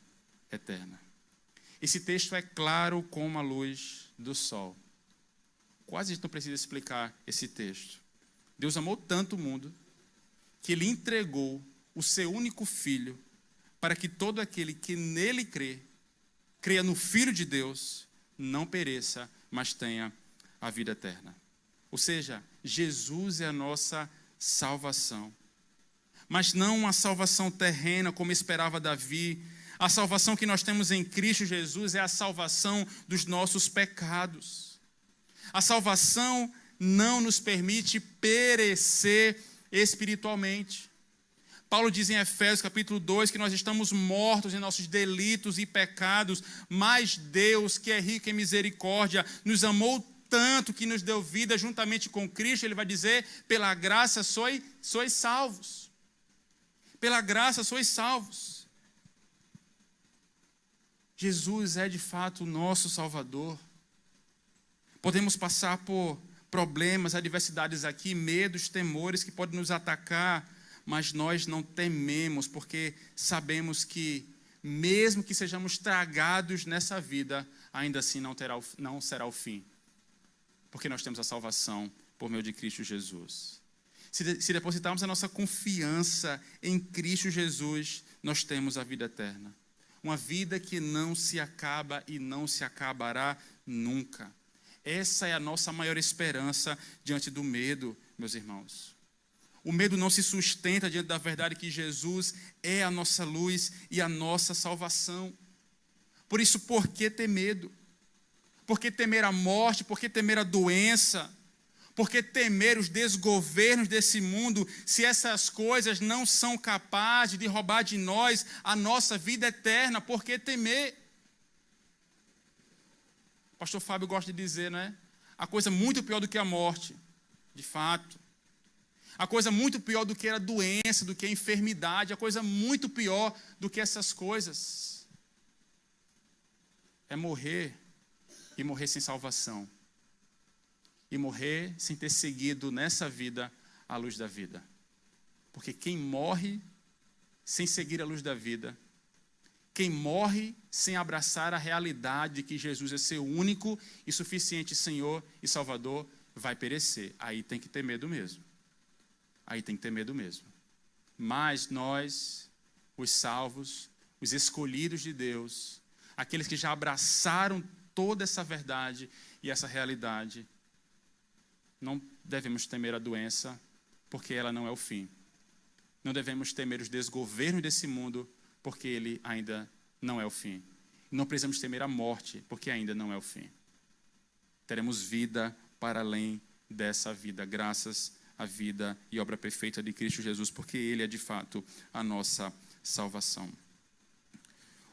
eterna. Esse texto é claro como a luz do sol. Quase a gente não precisa explicar esse texto. Deus amou tanto o mundo que Ele entregou o seu único Filho para que todo aquele que nele creia no Filho de Deus, não pereça, mas tenha a vida eterna. Ou seja, Jesus é a nossa salvação. Mas não uma salvação terrena como esperava Davi. A salvação que nós temos em Cristo Jesus é a salvação dos nossos pecados. A salvação não nos permite perecer espiritualmente. Paulo diz em Efésios capítulo 2 que nós estamos mortos em nossos delitos e pecados, mas Deus, que é rico em misericórdia, nos amou tanto que nos deu vida juntamente com Cristo. Ele vai dizer: pela graça sois salvos. Pela graça sois salvos. Jesus é de fato o nosso Salvador. Podemos passar por problemas, adversidades aqui, medos, temores que podem nos atacar, mas nós não tememos, porque sabemos que, mesmo que sejamos tragados nessa vida, ainda assim não será o fim, porque nós temos a salvação por meio de Cristo Jesus. Se depositarmos a nossa confiança em Cristo Jesus, nós temos a vida eterna. Uma vida que não se acaba e não se acabará nunca. Essa é a nossa maior esperança diante do medo, meus irmãos. O medo não se sustenta diante da verdade que Jesus é a nossa luz e a nossa salvação. Por isso, por que ter medo? Por que temer a morte? Por que temer a doença? Por que temer os desgovernos desse mundo, se essas coisas não são capazes de roubar de nós a nossa vida eterna? Por que temer? O pastor Fábio gosta de dizer, não é? A coisa muito pior do que a morte, de fato. A coisa muito pior do que a doença, do que a enfermidade, a coisa muito pior do que essas coisas é morrer e morrer sem salvação. E morrer sem ter seguido nessa vida a luz da vida. Porque quem morre sem seguir a luz da vida, quem morre sem abraçar a realidade de que Jesus é seu único e suficiente Senhor e Salvador, vai perecer. Aí tem que ter medo mesmo. Aí tem que ter medo mesmo. Mas nós, os salvos, os escolhidos de Deus, aqueles que já abraçaram toda essa verdade e essa realidade, não devemos temer a doença, porque ela não é o fim. Não devemos temer os desgovernos desse mundo, porque ele ainda não é o fim. Não precisamos temer a morte, porque ainda não é o fim. Teremos vida para além dessa vida, graças à vida e obra perfeita de Cristo Jesus, porque ele é de fato a nossa salvação.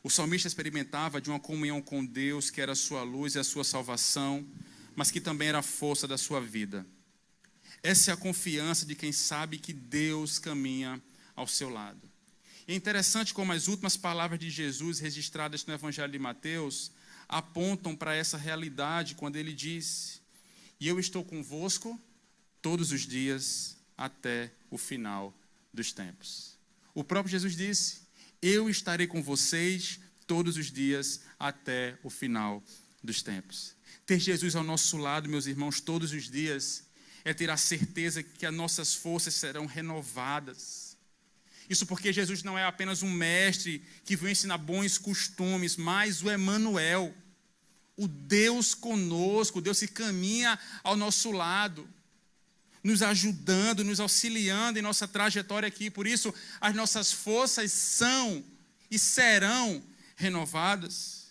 O salmista experimentava de uma comunhão com Deus, que era a sua luz e a sua salvação, mas que também era a força da sua vida. Essa é a confiança de quem sabe que Deus caminha ao seu lado. E é interessante como as últimas palavras de Jesus, registradas no Evangelho de Mateus, apontam para essa realidade quando ele diz: e eu estou convosco todos os dias até o final dos tempos. O próprio Jesus disse: eu estarei com vocês todos os dias até o final dos tempos. Ter Jesus ao nosso lado, meus irmãos, todos os dias, é ter a certeza que as nossas forças serão renovadas. Isso porque Jesus não é apenas um mestre que veio ensinar bons costumes, mas o Emanuel, o Deus conosco, o Deus que caminha ao nosso lado, nos ajudando, nos auxiliando em nossa trajetória aqui. Por isso, as nossas forças são e serão renovadas.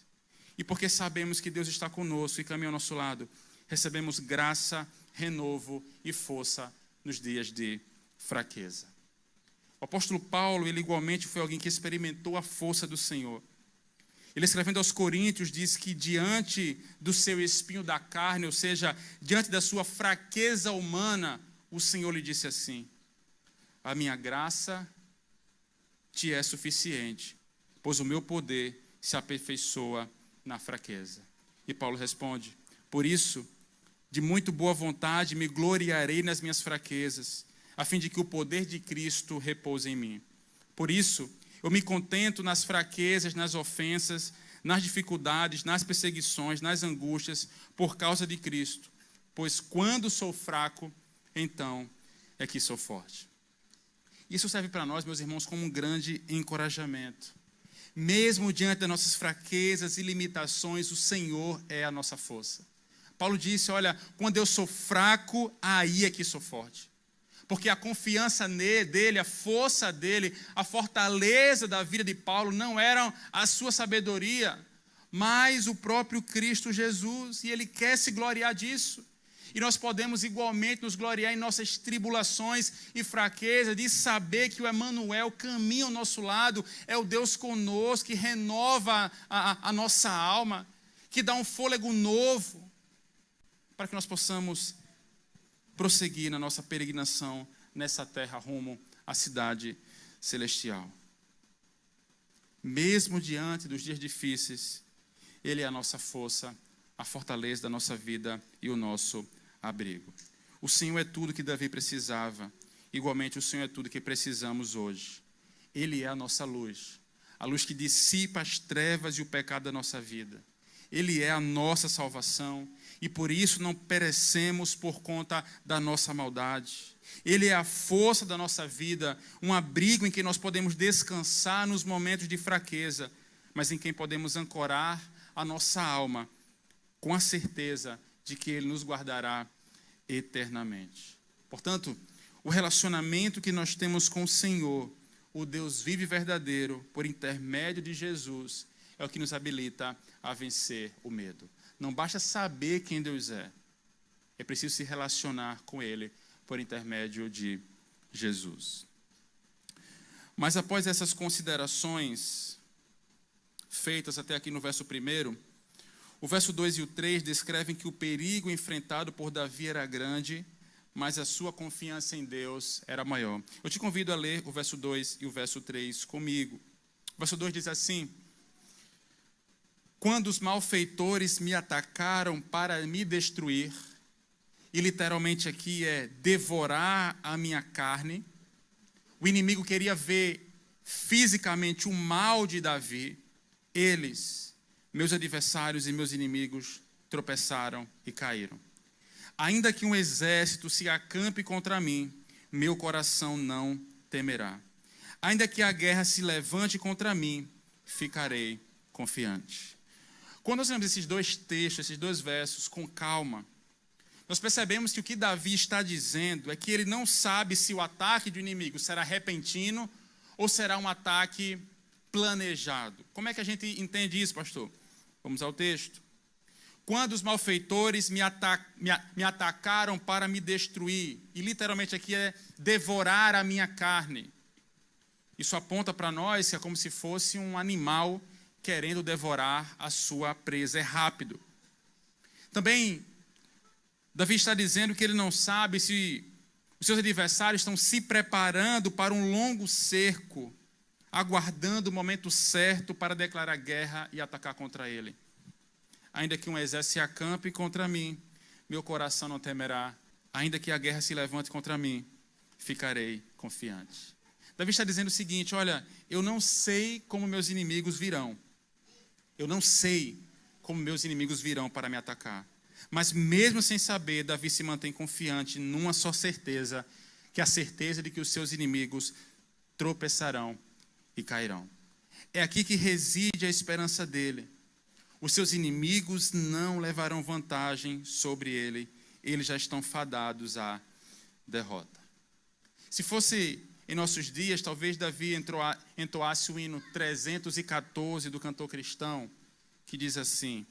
E porque sabemos que Deus está conosco e caminha ao nosso lado, recebemos graça, renovo e força nos dias de fraqueza. O apóstolo Paulo, ele igualmente foi alguém que experimentou a força do Senhor. Ele, escrevendo aos Coríntios, diz que diante do seu espinho da carne, ou seja, diante da sua fraqueza humana, o Senhor lhe disse assim: a minha graça te é suficiente, pois o meu poder se aperfeiçoa na fraqueza. E Paulo responde: por isso, de muito boa vontade me gloriarei nas minhas fraquezas, a fim de que o poder de Cristo repouse em mim. Por isso, eu me contento nas fraquezas, nas ofensas, nas dificuldades, nas perseguições, nas angústias, por causa de Cristo. Pois quando sou fraco, então é que sou forte. Isso serve para nós, meus irmãos, como um grande encorajamento. Mesmo diante das nossas fraquezas e limitações, o Senhor é a nossa força. Paulo disse: olha, quando eu sou fraco, aí é que sou forte. Porque a confiança dele, a força dele, a fortaleza da vida de Paulo não eram a sua sabedoria, mas o próprio Cristo Jesus. E ele quer se gloriar disso. E nós podemos igualmente nos gloriar em nossas tribulações e fraquezas, de saber que o Emanuel caminha ao nosso lado, é o Deus conosco, que renova a nossa alma, que dá um fôlego novo, para que nós possamos prosseguir na nossa peregrinação nessa terra rumo à cidade celestial. Mesmo diante dos dias difíceis, Ele é a nossa força, a fortaleza da nossa vida e o nosso abrigo. O Senhor é tudo que Davi precisava. Igualmente, o Senhor é tudo que precisamos hoje. Ele é a nossa luz, a luz que dissipa as trevas e o pecado da nossa vida. Ele é a nossa salvação e por isso não perecemos por conta da nossa maldade. Ele é a força da nossa vida, um abrigo em que nós podemos descansar nos momentos de fraqueza, mas em quem podemos ancorar a nossa alma com a certeza de que Ele nos guardará eternamente. Portanto, o relacionamento que nós temos com o Senhor, o Deus vivo e verdadeiro, por intermédio de Jesus, é o que nos habilita a vencer o medo. Não basta saber quem Deus é é preciso se relacionar com Ele por intermédio de Jesus. Mas após essas considerações feitas até aqui no verso 1, o verso 2 e o 3 descrevem que o perigo enfrentado por Davi era grande, mas a sua confiança em Deus era maior. Eu te convido a ler o verso 2 e o verso 3 comigo. O verso 2 diz assim: quando os malfeitores me atacaram para me destruir, e literalmente aqui é devorar a minha carne, o inimigo queria ver fisicamente o mal de Davi, eles, meus adversários e meus inimigos, tropeçaram e caíram. Ainda que um exército se acampe contra mim, meu coração não temerá. Ainda que a guerra se levante contra mim, ficarei confiante. Quando nós lemos esses dois textos, esses dois versos, com calma, nós percebemos que o que Davi está dizendo é que ele não sabe se o ataque do inimigo será repentino ou será um ataque planejado. Como é que a gente entende isso, pastor? Vamos ao texto. Quando os malfeitores me atacaram para me destruir, e literalmente aqui é devorar a minha carne. Isso aponta para nós que é como se fosse um animal querendo devorar a sua presa. É rápido. Também, Davi está dizendo que ele não sabe se os seus adversários estão se preparando para um longo cerco, aguardando o momento certo para declarar guerra e atacar contra ele. Ainda que um exército se acampe contra mim, meu coração não temerá. Ainda que a guerra se levante contra mim, ficarei confiante. Davi está dizendo o seguinte: olha, eu não sei como meus inimigos virão. Eu não sei como meus inimigos virão para me atacar. Mas mesmo sem saber, Davi se mantém confiante numa só certeza, que é a certeza de que os seus inimigos tropeçarão e cairão. É aqui que reside a esperança dele. Os seus inimigos não levarão vantagem sobre ele. Eles já estão fadados à derrota. Se fosse em nossos dias, talvez Davi entoasse o hino 314 do cantor cristão, que diz assim: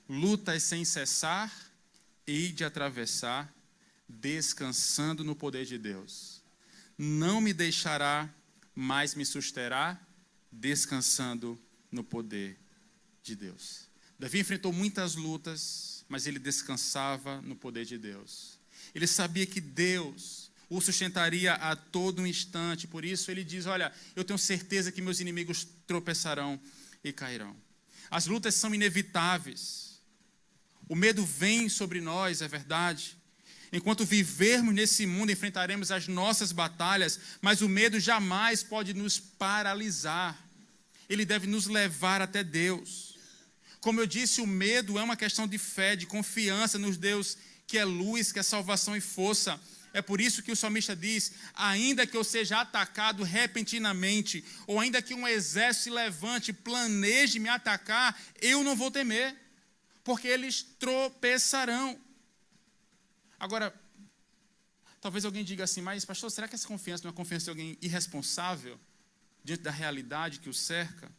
lutas sem cessar, hei de atravessar, descansando no poder de Deus. Não me deixará, mas me susterá, descansando no poder de Deus. Davi enfrentou muitas lutas, mas ele descansava no poder de Deus. Ele sabia que Deus o sustentaria a todo instante. Por isso ele diz: olha, eu tenho certeza que meus inimigos tropeçarão e cairão. As lutas são inevitáveis. O medo vem sobre nós, é verdade. Enquanto vivermos nesse mundo, enfrentaremos as nossas batalhas, mas o medo jamais pode nos paralisar. Ele deve nos levar até Deus. Como eu disse, o medo é uma questão de fé, de confiança nos Deus que é luz, que é salvação e força. É por isso que o salmista diz: ainda que eu seja atacado repentinamente, ou ainda que um exército se levante, planeje me atacar, eu não vou temer, porque eles tropeçarão. Agora, talvez alguém diga assim: mas pastor, será que essa confiança não é a confiança de alguém irresponsável diante da realidade que o cerca?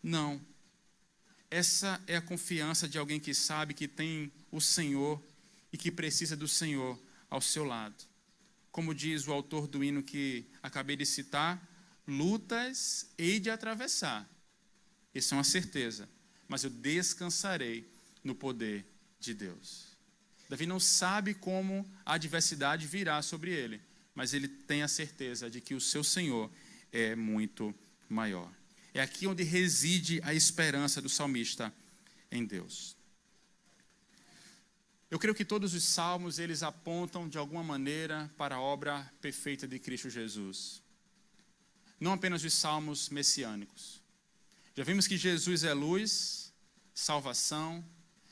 Não. Essa é a confiança de alguém que sabe que tem o Senhor e que precisa do Senhor ao seu lado. Como diz o autor do hino que acabei de citar: lutas hei de atravessar. Isso é uma certeza, mas eu descansarei no poder de Deus. Davi não sabe como a adversidade virá sobre ele, mas ele tem a certeza de que o seu Senhor é muito maior. É aqui onde reside a esperança do salmista em Deus. Eu creio que todos os salmos, eles apontam de alguma maneira para a obra perfeita de Cristo Jesus. Não apenas os salmos messiânicos. Já vimos que Jesus é luz, salvação,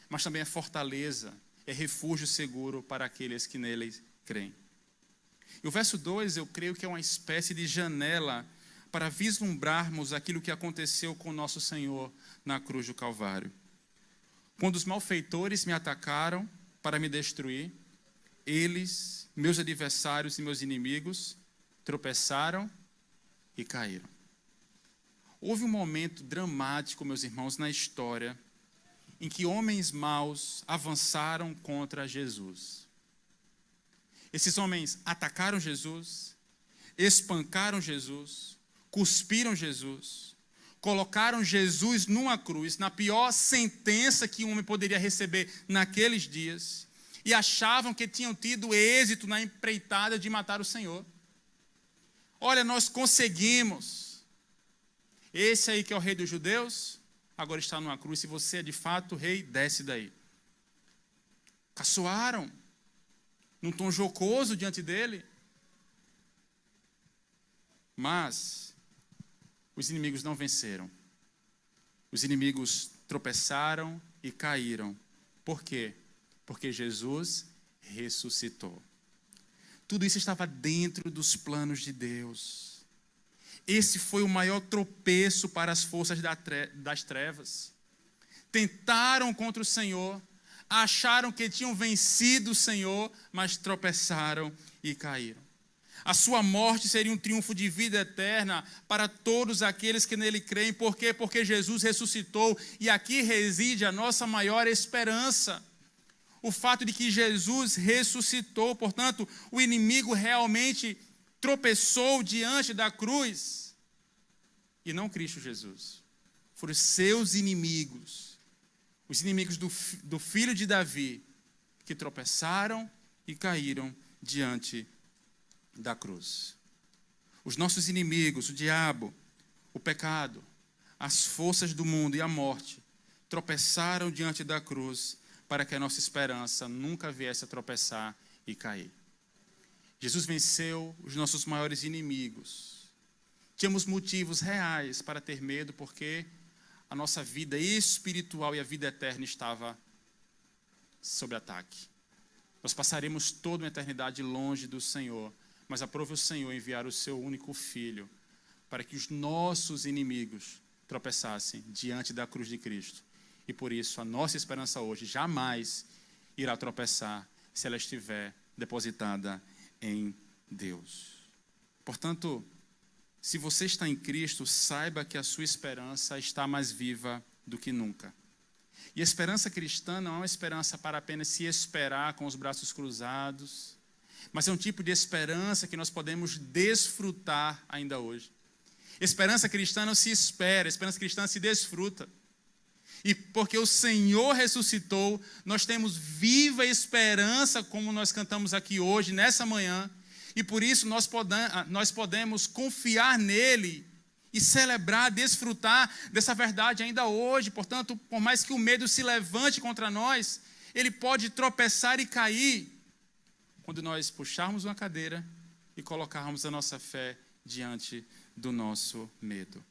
mas também é fortaleza, é refúgio seguro para aqueles que nele creem. E o verso 2, eu creio que é uma espécie de janela para vislumbrarmos aquilo que aconteceu com o nosso Senhor na cruz do Calvário. Quando os malfeitores me atacaram para me destruir, eles, meus adversários e meus inimigos, tropeçaram e caíram. Houve um momento dramático, meus irmãos, na história, em que homens maus avançaram contra Jesus. Esses homens atacaram Jesus, espancaram Jesus, cuspiram Jesus, colocaram Jesus numa cruz, na pior sentença que um homem poderia receber naqueles dias, e achavam que tinham tido êxito na empreitada de matar o Senhor. Olha, nós conseguimos. Esse aí que é o rei dos judeus, agora está numa cruz. Se você é de fato rei, desce daí. Caçoaram, num tom jocoso diante dele. Mas os inimigos não venceram. Os inimigos tropeçaram e caíram. Por quê? Porque Jesus ressuscitou. Tudo isso estava dentro dos planos de Deus. Esse foi o maior tropeço para as forças das trevas. Tentaram contra o Senhor, acharam que tinham vencido o Senhor, mas tropeçaram e caíram. A sua morte seria um triunfo de vida eterna para todos aqueles que nele creem. Por quê? Porque Jesus ressuscitou e aqui reside a nossa maior esperança. O fato de que Jesus ressuscitou, portanto, o inimigo realmente tropeçou diante da cruz e não Cristo Jesus. Foram os seus inimigos, os inimigos do filho de Davi, que tropeçaram e caíram diante da cruz. Os nossos inimigos, o diabo, o pecado, as forças do mundo e a morte, tropeçaram diante da cruz para que a nossa esperança nunca viesse a tropeçar e cair. Jesus venceu os nossos maiores inimigos. Tínhamos motivos reais para ter medo, porque a nossa vida espiritual e a vida eterna estava sob ataque. Nós passaremos toda uma eternidade longe do Senhor, mas aprove o Senhor enviar o seu único Filho para que os nossos inimigos tropeçassem diante da cruz de Cristo. E por isso a nossa esperança hoje jamais irá tropeçar se ela estiver depositada em Deus. Portanto, se você está em Cristo, saiba que a sua esperança está mais viva do que nunca. E a esperança cristã não é uma esperança para apenas se esperar com os braços cruzados, mas é um tipo de esperança que nós podemos desfrutar ainda hoje. Esperança cristã não se espera, esperança cristã se desfruta. E porque o Senhor ressuscitou, nós temos viva esperança, como nós cantamos aqui hoje, nessa manhã, e por isso nós podemos confiar nele e celebrar, desfrutar dessa verdade ainda hoje. Portanto, por mais que o medo se levante contra nós, ele pode tropeçar e cair quando nós puxarmos uma cadeira e colocarmos a nossa fé diante do nosso medo.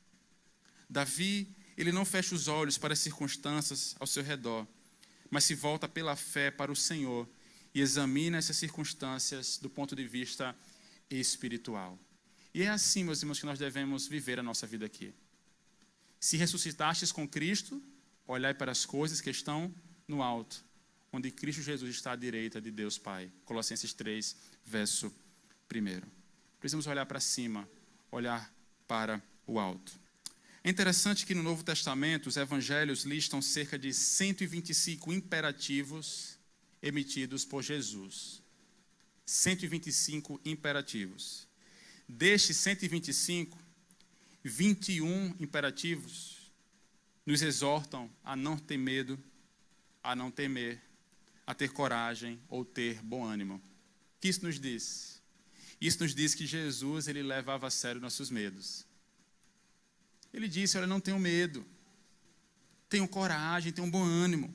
Davi, ele não fecha os olhos para as circunstâncias ao seu redor, mas se volta pela fé para o Senhor e examina essas circunstâncias do ponto de vista espiritual. E é assim, meus irmãos, que nós devemos viver a nossa vida aqui. Se ressuscitastes com Cristo, olhai para as coisas que estão no alto, onde Cristo Jesus está à direita de Deus Pai. Colossenses 3, verso 1. Precisamos olhar para cima, olhar para o alto. É interessante que no Novo Testamento os evangelhos listam cerca de 125 imperativos emitidos por Jesus. 125 imperativos. Destes 125, 21 imperativos nos exortam a não ter medo, a não temer, a ter coragem ou ter bom ânimo. O que isso nos diz? Isso nos diz que Jesus, ele levava a sério nossos medos. Ele disse, olha, não tenham medo, tenham coragem, tenham bom ânimo.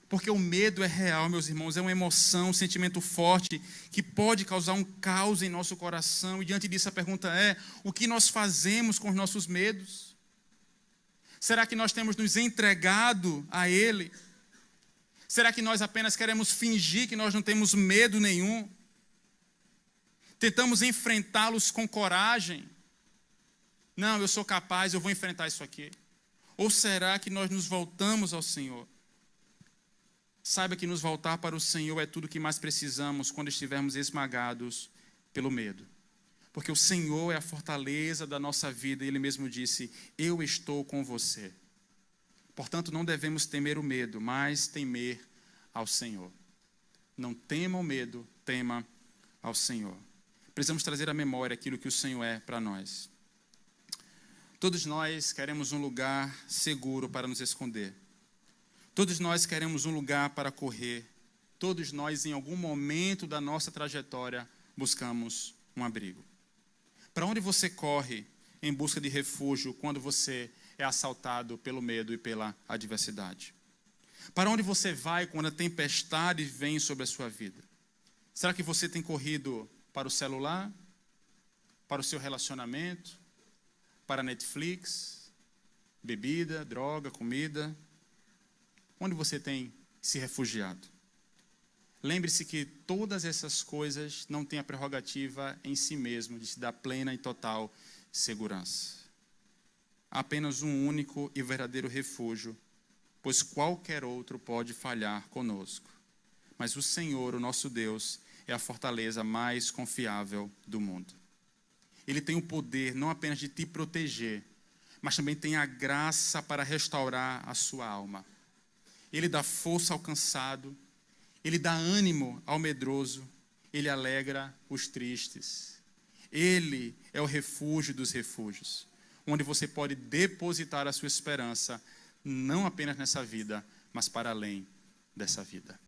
Porque o medo é real, meus irmãos, é uma emoção, um sentimento forte que pode causar um caos em nosso coração. E diante disso a pergunta é, o que nós fazemos com os nossos medos? Será que nós temos nos entregado a ele? Será que nós apenas queremos fingir que nós não temos medo nenhum? Tentamos enfrentá-los com coragem? Não, eu sou capaz, eu vou enfrentar isso aqui. Ou será que nós nos voltamos ao Senhor? Saiba que nos voltar para o Senhor é tudo o que mais precisamos quando estivermos esmagados pelo medo. Porque o Senhor é a fortaleza da nossa vida e Ele mesmo disse, eu estou com você. Portanto, não devemos temer o medo, mas temer ao Senhor. Não tema o medo, tema ao Senhor. Precisamos trazer à memória aquilo que o Senhor é para nós. Todos nós queremos um lugar seguro para nos esconder. Todos nós queremos um lugar para correr. Todos nós, em algum momento da nossa trajetória, buscamos um abrigo. Para onde você corre em busca de refúgio quando você é assaltado pelo medo e pela adversidade? Para onde você vai quando a tempestade vem sobre a sua vida? Será que você tem corrido para o celular? Para o seu relacionamento? Para Netflix? Bebida, droga, comida? Onde você tem se refugiado? Lembre-se que todas essas coisas não têm a prerrogativa em si mesmo de te dar plena e total segurança. Há apenas um único e verdadeiro refúgio, pois qualquer outro pode falhar conosco. Mas o Senhor, o nosso Deus, é a fortaleza mais confiável do mundo. Ele tem o poder não apenas de te proteger, mas também tem a graça para restaurar a sua alma. Ele dá força ao cansado, ele dá ânimo ao medroso, ele alegra os tristes. Ele é o refúgio dos refúgios, onde você pode depositar a sua esperança, não apenas nessa vida, mas para além dessa vida.